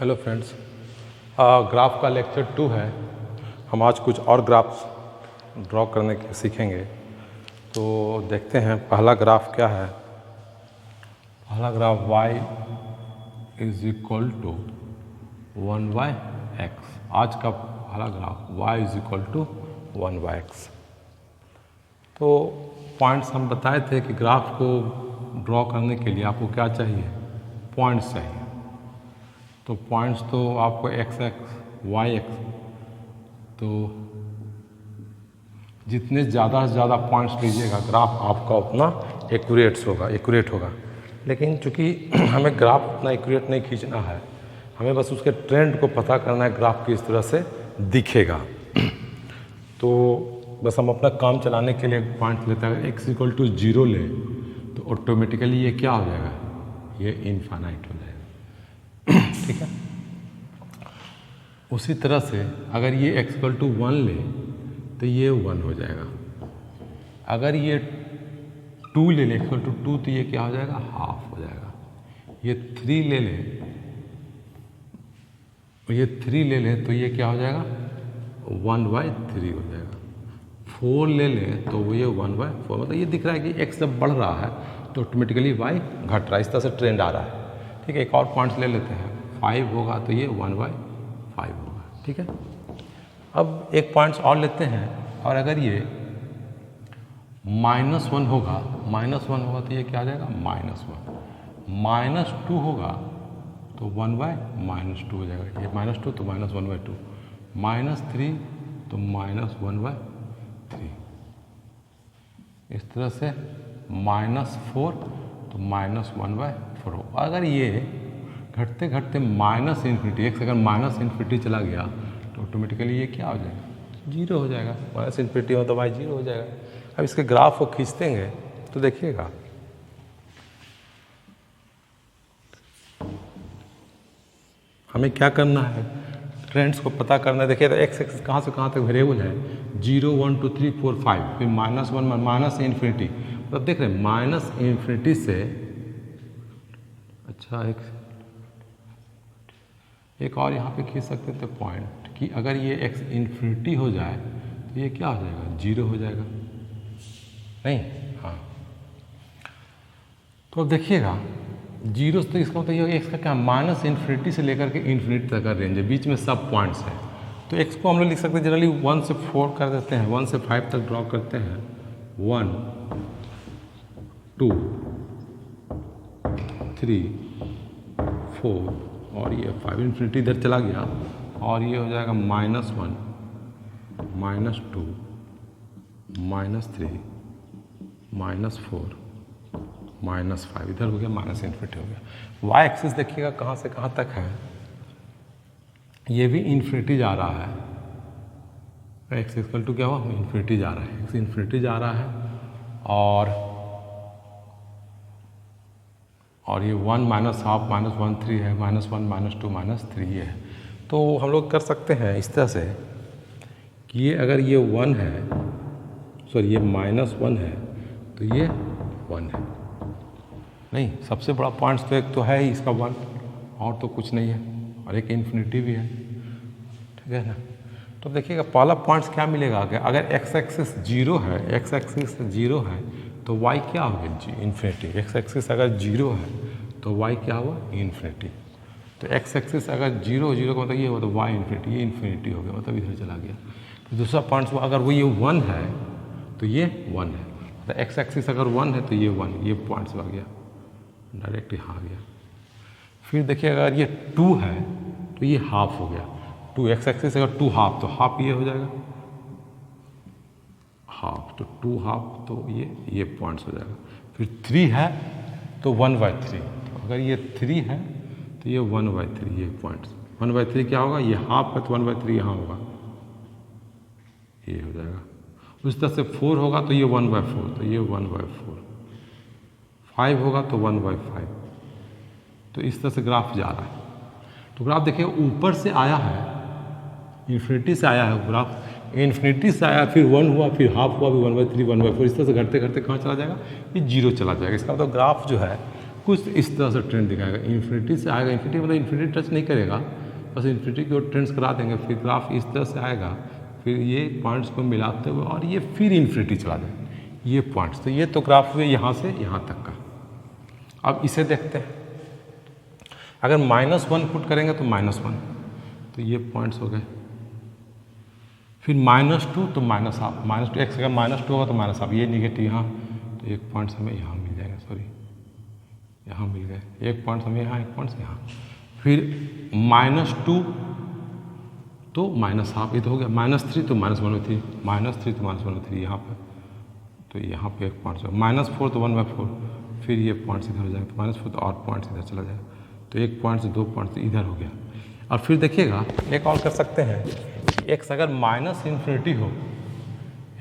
Hello friends, graph का lecture 2 है। हम आज कुछ और ग्राफ्स ड्रॉ करने के सीखेंगे। तो देखते हैं पहला ग्राफ क्या है। पहला graph y is equal to 1/x। आज का पहला graph y is equal to 1/x। तो पॉइंट्स हम बताए थे कि ग्राफ को ड्रॉ करने के लिए आपको क्या चाहिए, पॉइंट्स चाहिए। तो पॉइंट्स तो आपको एक्स एक्स वाई एक्स, तो जितने ज़्यादा से ज़्यादा पॉइंट्स लीजिएगा ग्राफ आपका उतना एक्यूरेट होगा। लेकिन चूँकि हमें ग्राफ उतना एक्यूरेट नहीं खींचना है, हमें बस उसके ट्रेंड को पता करना है ग्राफ किस तरह से दिखेगा। तो बस हम अपना काम चलाने के लिए पॉइंट लेते हैं। एक्स इक्वल टू 0 ले तो ऑटोमेटिकली ये क्या हो जाएगा, ये इनफाइनाइट हो जाएगा। ठीक है। उसी तरह से अगर ये x इक्वल टू 1 ले तो ये 1 हो जाएगा। अगर ये 2 ले x इक्वल टू 2 तो ये क्या हो जाएगा, हाफ हो जाएगा। ये 3 ले तो ये क्या हो जाएगा, 1/3 हो जाएगा। 4 ले तो ये 1/4, मतलब ये दिख रहा है कि x जब बढ़ रहा है तो ऑटोमेटिकली y घट रहा है। इस तरह से ट्रेंड आ रहा है। ठीक है। एक और पॉइंट्स ले लेते हैं। 5 होगा तो ये 1/5 होगा। ठीक है। अब एक पॉइंट्स और लेते हैं, और अगर ये -1 होगा तो ये क्या आ जाएगा, -1। -2 होगा तो 1/-2 हो जाएगा। ये -2 तो -1/2, -3 तो -1/3। इस तरह से -4 तो -1/4 हो। अगर ये घटते घटते -इन्फिनिटी, एक अगर -इन्फिनिटी चला गया तो ऑटोमेटिकली ये क्या हो जाएगा, 0 हो जाएगा। -इन्फिनिटी हो तो y 0 हो जाएगा। अब इसके ग्राफ को खींचते हैं तो देखिएगा हमें क्या करना है, ट्रेंड्स को पता करना है। देखिए तो x एक्सिस कहाँ से कहाँ तक वेरिएबल है, 0 1 2 3 4 5, फिर -1 -इन्फिनिटी। मतलब देख रहे हैं -इन्फिनिटी से, अच्छा एक और यहाँ पे खींच सकते थे पॉइंट कि अगर ये x इन्फिनिटी हो जाए तो ये क्या हो जाएगा, 0 हो जाएगा। नहीं, हाँ। तो अब देखिएगा 0 तो इसका मतलब ये x का क्या, -इन्फिनिटी से लेकर के इन्फिनिटी तक का रेंज है, बीच में सब पॉइंट्स हैं। तो x को हम लोग लिख सकते हैं जनरली 1 से 4 कर देते हैं, 1 से 5 तक ड्रॉ करते हैं। 1 2 3 4 और ये 5, इन्फिनिटी इधर चला गया, और ये हो जाएगा -1 -2 -3 -4 -5, इधर हो गया -इन्फिनिटी हो गया। y एक्सिस देखिएगा कहाँ से कहाँ तक है, ये भी इन्फिनिटी जा रहा है। x इक्वल टू क्या हुआ, इन्फिनिटी जा रहा है, x इन्फिनिटी जा रहा है। और ये 1 -हाफ -1 3 है, -1 -2 -3 ये है। तो हम लोग कर सकते हैं इस तरह से कि ये अगर ये 1 है, सॉरी ये -1 है तो ये 1 है। नहीं, सबसे बड़ा पॉइंट्स तो एक तो है ही इसका 1, और तो कुछ नहीं है, और एक इन्फिनिटी भी है। ठीक है ना। तो देखिएगा पहला पॉइंट्स क्या मिलेगा, अगर x एक्सिस 0 है, x एक्सिस 0 है तो y क्या होगा, इन्फिनिटी। x एक्सिस अगर 0 है तो y क्या हुआ, इन्फिनिटी। तो x एक्सिस अगर 0 का मतलब ये हुआ तो y इन्फिनिटी, ये इन्फिनिटी हो गया, मतलब इधर चला गया। तो दूसरा पॉइंट्स अगर वो ये 1 है तो ये 1 है, तो x एक्सिस अगर 1 है तो ये 1, ये पॉइंट्स आ गया, डायरेक्ट यहाँ आ गया। फिर देखिए अगर ये 2 है तो ये हाफ हो गया, 2 x एक्सिस अगर 2 हाफ तो हाफ ये हो जाएगा, हाफ तो 2 हाफ तो ये पॉइंट्स हो जाएगा। फिर 3 है तो 1/3, तो अगर ये 3 है तो ये 1/3, ये पॉइंट्स 1/3 क्या होगा, ये हाफ है तो 1/3 यहाँ होगा, ये हो जाएगा। उस तरह से 4 होगा तो ये 1/4, तो ये 1/4। 5 होगा तो 1/5। तो इस तरह से ग्राफ जा रहा है। तो ग्राफ देखिए ऊपर से आया है, इन्फिनिटी से आया है ग्राफ, इन्फिनिटी से आया, फिर 1 हुआ, फिर हाफ हुआ, फिर 1/3 1/4, इस तरह से घटते घटते कहाँ चला जाएगा, ये 0 चला जाएगा। इसका मतलब ग्राफ जो है कुछ इस तरह से ट्रेंड दिखाएगा, इन्फिनिटी से आएगा, इन्फिनिटी मतलब इन्फिनिटी टच नहीं करेगा, बस इन्फिनिटी की ओर ट्रेंड्स करा देंगे, फिर ग्राफ इस तरह से आएगा, फिर ये पॉइंट्स को मिलाते हुए और ये फिर इन्फिनिटी चला जाएगा, ये पॉइंट्स। तो ये तो ग्राफ हुए यहाँ से यहाँ तक का। अब इसे देखते हैं, अगर -1 पुट करेंगे तो -1, तो ये पॉइंट्स हो गए, फिर -2 तो -1/2, -2 x अगर -2 होगा तो -1/2, ये निगेटिव यहाँ, तो एक पॉइंट्स हमें यहाँ मिल जाएगा, सॉरी यहाँ मिल गए, एक पॉइंट्स हमें यहाँ, एक पॉइंट्स यहाँ, फिर -2 तो -1/2, ये तो हो गया, -3 तो -1/3, -3 तो -1/3 यहाँ पर, तो यहाँ पे एक पॉइंट्स होगा, -4 तो 1/4, फिर ये पॉइंट्स इधर हो जाएंगे, तो -4 तो और पॉइंट्स इधर चला जाएगा, तो एक पॉइंट से 2 पॉइंट्स इधर हो गया। और फिर देखिएगा एक और कर सकते हैं, x अगर -∞ हो,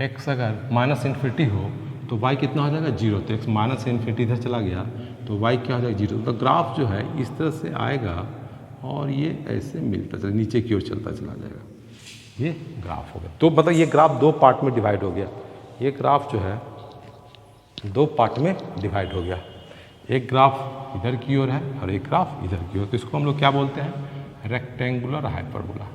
x अगर -∞ हो तो y कितना हो जाएगा 0, तो x -∞ इधर चला गया तो y क्या हो जाएगा 0। तो ग्राफ जो है इस तरह से आएगा और ये ऐसे मिलता चला नीचे की ओर चलता चला जाएगा, ये ग्राफ हो गया। तो मतलब ये ग्राफ 2 पार्ट में डिवाइड हो गया, ये ग्राफ जो है 2 पार्ट में डिवाइड हो गया, एक ग्राफ इधर की ओर है और एक ग्राफ इधर की ओर। तो इसको हम लोग क्या बोलते हैं, रेक्टेंगुलर हाइपरबोला।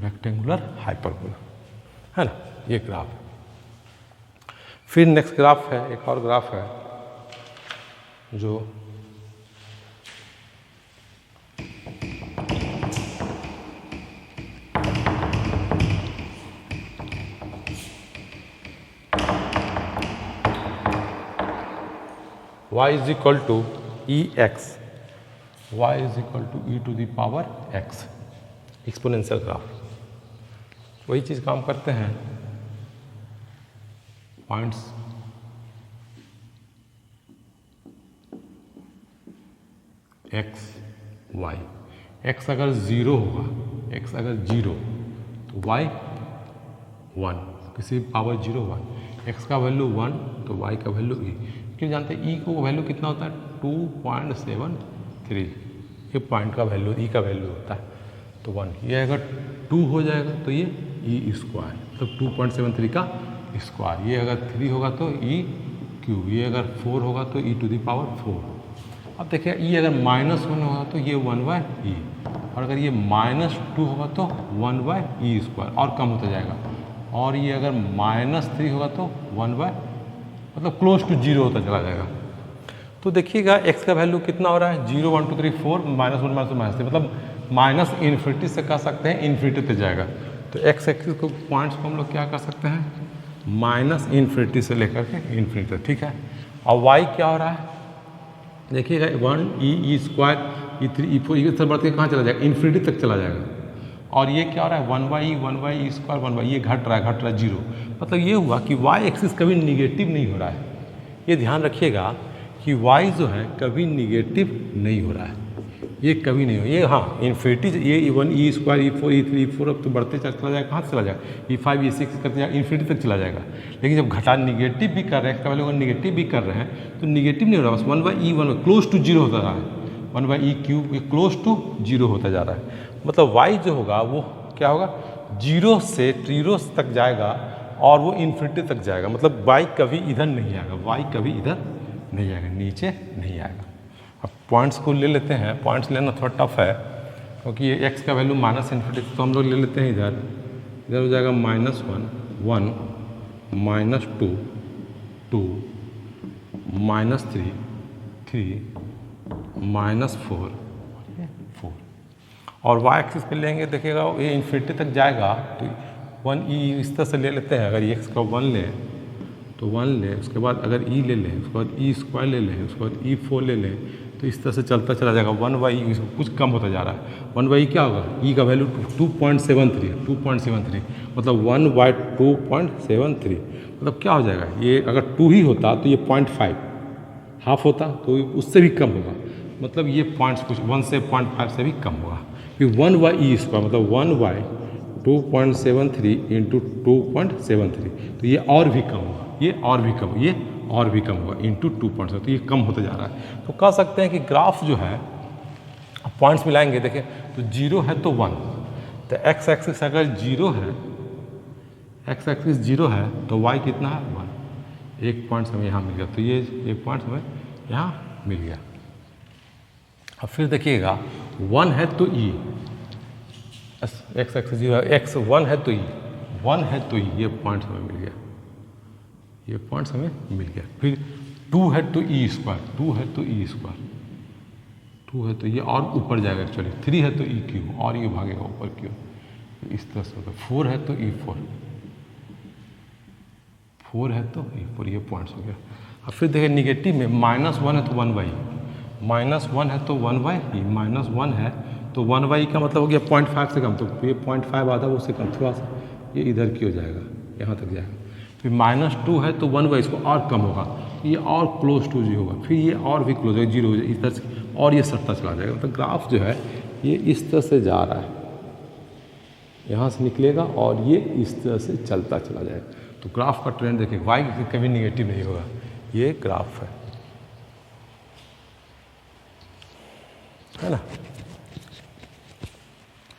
रेक्टेंगुलर हाइपरबोला है ना, ये ग्राफ है। फिर नेक्स्ट ग्राफ है, एक और ग्राफ है जो y is equal to EX, y is equal to e⁻x, exponential graph. वही चीज़ काम करते हैं, पॉइंट्स x y, x अगर 0 होगा, x अगर 0 तो y 1, किसी पावर 0 1, x का वैल्यू 1 तो y का वैल्यू e। क्यों जानते हैं e को वैल्यू कितना होता है 2.73, ये पॉइंट का वैल्यू e का वैल्यू होता है, तो 1, ये अगर 2 हो जाएगा तो ये e², तो 2.73 का स्क्वायर, ये अगर 3 होगा तो e³, ये अगर 4 होगा तो e⁴। अब देखिए e अगर -1 होगा तो ये 1/e, और अगर ये -2 होगा तो 1/e², और कम होता जाएगा, और ये अगर -3 होगा तो 1/ मतलब क्लोज टू 0 होता चला जाएगा। तो देखिएगा x का वैल्यू कितना हो रहा है 0 1 2 3 4 -1 -3, मतलब -∞ से कह सकते हैं इन्फिनिटी तक जाएगा। तो x एक्सिस को पॉइंट्स को हम लोग क्या कर सकते हैं, -∞ से लेकर के इन्फिनिटी तक, ठीक है। और y क्या हो रहा है देखिएगा 1e e² e3 e4 ये सब बढ़ के कहाँ चला जाएगा, इन्फिनिटी तक चला जाएगा। और ये क्या हो रहा है 1/e² 1/, ये घट रहा है 0, मतलब ये हुआ कि y एक्सिस कभी निगेटिव नहीं हो रहा है। ये ध्यान रखिएगा कि y जो है कभी निगेटिव नहीं हो रहा है, ये कभी नहीं हो, ये हाँ इन्फिनिटी, ये 1e² e4 e3 e4 अब तो बढ़ते चला जाएगा, कहाँ से चला जाएगा e5 e6 करते जाएगा, इन्फिनिटी तक चला जाएगा। लेकिन जब घटा निगेटिव भी कर रहे हैं, इसका वैल्यू निगेटिव भी कर रहे हैं तो निगेटिव नहीं हो रहा, बस 1/e1 क्लोज टू 0 होता रहा है, 1/e³ ये क्लोज टू 0 होता जा रहा है। मतलब y जो होगा वो क्या होगा 0 से 0 तक जाएगा और वो इन्फिनिटी तक जाएगा, मतलब y कभी इधर नहीं आएगा, y कभी इधर नहीं आएगा, नीचे नहीं आएगा। अब पॉइंट्स को ले लेते हैं, पॉइंट्स लेना थोड़ा टफ है क्योंकि ये x का वैल्यू -∞, तो हम लोग ले लेते हैं इधर, इधर हो जाएगा -1 1 -2 2 -3 3 -4 4, और y एक्सिस पे लेंगे देखिएगा ये इन्फिनिटी तक जाएगा, तो 1e इस तरह से ले लेते हैं। अगर x का 1 लें तो 1 लें, उसके बाद अगर e ले लें, उसके बाद e² ले लें, उसके बाद e4 ले लें, तो इस तरह से चलता चला जाएगा 1/e, कुछ कम होता जा रहा है। 1/e क्या होगा, e का वैल्यू 2.73 मतलब 1/2.73, मतलब क्या हो जाएगा, ये अगर 2 ही होता तो ये 0.5 हाफ होता, तो उससे भी कम होगा, मतलब ये पॉइंट्स कुछ 1 से 0.5 से भी कम होगा। फिर 1/e² मतलब 1/2.73 इंटू 2.73, तो ये और भी कम होगा, ये और भी कम, ये और भी कम होगा इंटू 2.7, तो ये कम होता जा रहा है। तो कह सकते हैं कि ग्राफ जो है पॉइंट्स मिलाएंगे, देखें तो 0 है तो 1, तो एक्स एक्सिस अगर जीरो है, एक्स एक्सिस जीरो है तो वाई कितना है 1, एक पॉइंट हमें यहाँ मिल गया, तो ये एक पॉइंट हमें यहाँ मिल गया। अब फिर देखिएगा 1 है तो ई, एक्स एक्सिस जीरो है, एक्स 1 है तो ई, 1 है तो ई, ये पॉइंट हमें मिल गया, ये पॉइंट्स हमें मिल गया। फिर 2 है तो ई स्क्वायर, 2 है तो ई स्क्वायर, 2 है तो ये और ऊपर जाएगा एक्चुअली, 3 है तो ई क्यू और ये भागेगा ऊपर क्यू, इस तरह से होगा। 4 है तो ई 4, 4 है तो ई 4, ये पॉइंट्स हो गया। अब फिर देखिए निगेटिव में -1 है तो 1/, -1 है तो 1/, -1 है तो 1/, का मतलब हो गया 0.5 से कम, तो ये 0.5 आधा वो से कम, थोड़ा सा ये इधर की हो जाएगा, यहाँ तक जाएगा। फिर -2 है तो 1/, इसको और कम होगा, ये और क्लोज टू 0 होगा, फिर ये और भी क्लोज होगा 0 हो जाएगा, इस तरह से और ये सटता चला जाएगा। मतलब ग्राफ जो है ये इस तरह से जा रहा है, यहाँ से निकलेगा और ये इस तरह से चलता चला जाएगा। तो ग्राफ का ट्रेंड देखिए, वाई कभी निगेटिव नहीं होगा, ये ग्राफ है ना।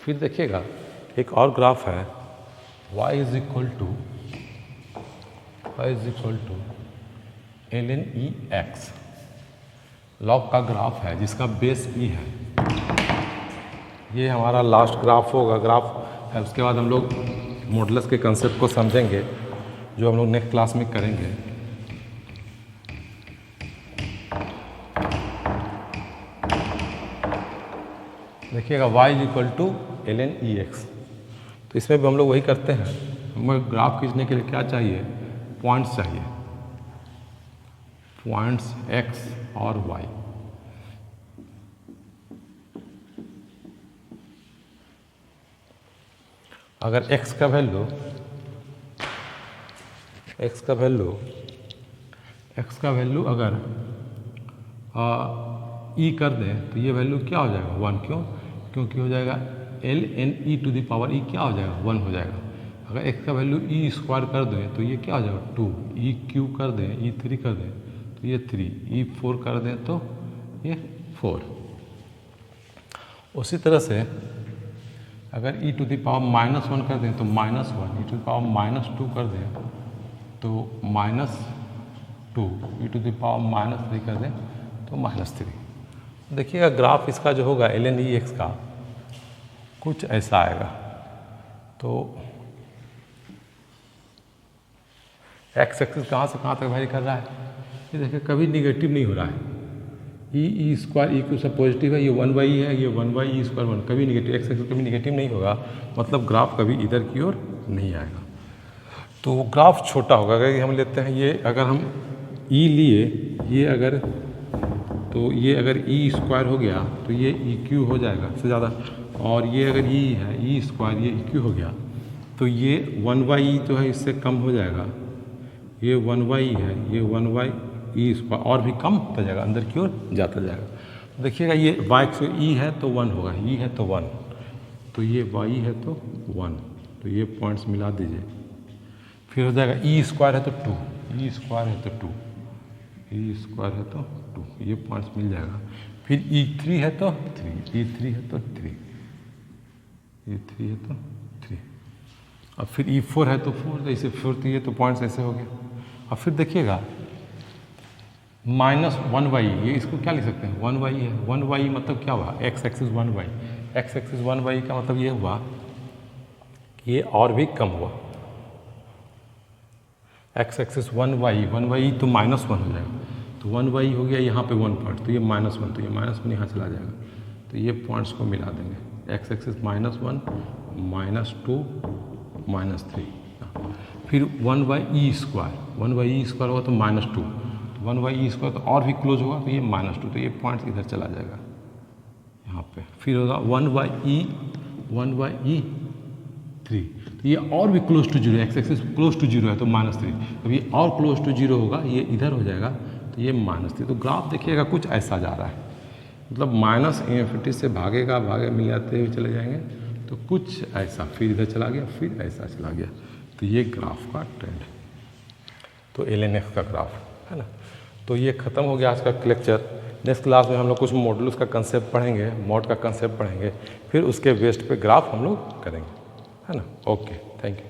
फिर देखिएगा एक और ग्राफ है, y is equal to ln e x, log का ग्राफ है जिसका बेस e है। ये हमारा लास्ट ग्राफ होगा, ग्राफ है, उसके बाद हम लोग मॉडुलस के कंसेप्ट को समझेंगे जो हम लोग नेक्स्ट क्लास में करेंगे। देखिएगा y is equal to ln e x, तो इसमें भी हम लोग वही करते हैं, हमें ग्राफ खींचने के लिए क्या चाहिए, पॉइंट्स चाहिए, पॉइंट्स x और y। अगर x का वैल्यू अगर e कर दें तो ये वैल्यू क्या हो जाएगा 1, क्यों, क्योंकि हो जाएगा ln e to the power e क्या हो जाएगा 1 हो जाएगा। अगर x का वैल्यू e स्क्वायर कर दें तो ये क्या हो जाएगा 2, e क्यू कर दें, e 3 कर दें तो ये 3, e 4 कर दें तो ये 4। उसी तरह से अगर e टू द पावर -1 कर दें तो -1, e टू द पावर -2 कर दें तो -2, e टू द पावर -3 कर दें तो -3। देखिएगा ग्राफ इसका जो होगा ln e x का कुछ ऐसा आएगा। तो एक्स एक्सिस कहाँ से कहाँ तक वैरी कर रहा है, ये देखिए कभी निगेटिव नहीं हो रहा है, ई स्क्वायर ई क्यू सब पॉजिटिव है, ये 1/e है, ये 1/e स्क्वायर 1, कभी निगेटिव, एक्स एक्सिस कभी निगेटिव नहीं होगा, मतलब ग्राफ कभी इधर की ओर नहीं आएगा। तो ग्राफ छोटा होगा, अगर हम लेते हैं ये, अगर हम ई लिए, ये अगर तो ये अगर ई स्क्वायर हो गया तो ये ई क्यू हो जाएगा सबसे ज़्यादा, और ये अगर ई है ई स्क्वायर, ये ई क्यू हो गया तो ये 1/e तो है, इससे कम हो जाएगा, ये 1/e है, ये 1/e स्क्वायर और भी कम होता जाएगा, अंदर की ओर जाता जाएगा। देखिएगा ये y से e है तो 1 होगा, e है तो 1, तो ये y है तो 1, तो ये पॉइंट्स मिला दीजिए। फिर हो जाएगा e स्क्वायर है तो 2, e स्क्वायर है तो 2, e स्क्वायर है तो 2, ये पॉइंट्स मिल जाएगा। फिर e3 है तो 3, e3 है तो 3, e3 है तो 3, अब फिर e4 है तो 4, तो इसे 4, तो ये तो पॉइंट्स ऐसे हो गए। अब फिर देखिएगा -1/e, ये इसको क्या लिख सकते हैं 1/e है, 1/e मतलब क्या हुआ, x axis 1/e, x axis 1/e का मतलब ये हुआ कि ये और भी कम हुआ, x एक्सिस 1/e तो -1 हो जाएगा, तो 1/e हो गया यहाँ पे 1 पॉइंट, तो ये -1, तो ये -1 यहाँ चला जाएगा, तो ये पॉइंट्स को मिला देंगे, x एक्सिस -1, -2, -3। फिर 1/e स्क्वायर, 1/e स्क्वायर होगा तो -2, 1/e स्क्वायर तो और भी क्लोज होगा तो ये -2, तो ये पॉइंट्स इधर चला जाएगा यहाँ पे। फिर होगा 1/e 3, तो ये और भी close to 0, x axis close to 0 है तो -3, तो ये और क्लोज टू 0 होगा, ये इधर हो जाएगा तो ये -3। तो ग्राफ देखिएगा कुछ ऐसा जा रहा है, मतलब -∞ से भागेगा, मिलाते हुए चले जाएंगे, तो कुछ ऐसा, फिर इधर चला गया, फिर ऐसा चला गया, तो ये ग्राफ का ट्रेंड है। तो ln x का ग्राफ है ना। तो ये ख़त्म हो गया आज का लेक्चर। नेक्स्ट क्लास में हम लोग कुछ मॉडुलस का कंसेप्ट पढ़ेंगे, मॉड का कंसेप्ट पढ़ेंगे, फिर उसके बेस्ड पे ग्राफ हम लोग करेंगे, है ना। Okay, thank you.